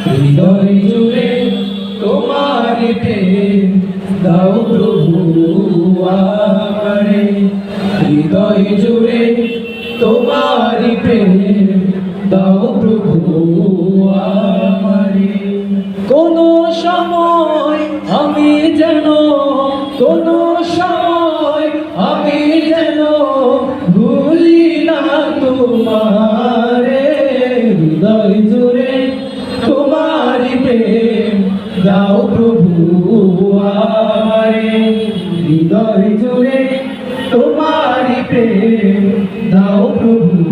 হৃদয় জুড়ে তোমার প্রেম দাও প্রভু আমারে, হৃদয় জুড়ে তোমার প্রেম দাও প্রভু আমারে। কোন সময় আমি যেন, কোন সময় আমি যেন ভুলি না তোমারে, হৃদয় জুড়ে তোমার প্রেম দাও প্রভু আমারে, হৃদয় জুড়ে তোমার প্রেম দাও প্রভু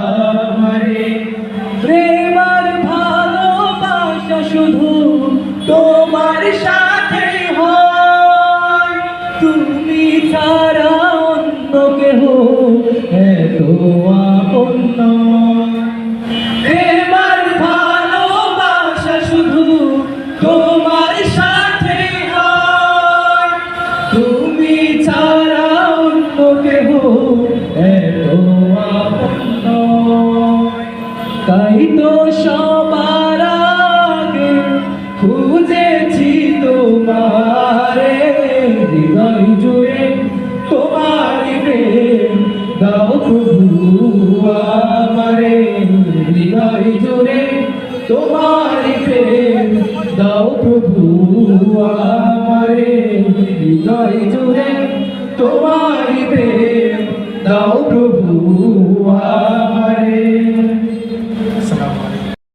আমারে। প্রেম আর ভালোবাসা শুধু তোমার সাথে হয়, তুমি ছাড়া অন্য কেহ এত আপন নয়। প্রেম আর ভালোবাসা শুধু তোমার সাথে হয়, তুমি ছাড়া অন্য কেহ এত আপন নয়। তাই তো সবার আগে খুঁজেছি তোমারে, হৃদয় জুড়ে তোমার প্রেম দাও প্রভু আমারে, হৃদয় জুড়ে তোমার প্রেম দাও প্রভু আমারে, হৃদয় জুড়ে তোমার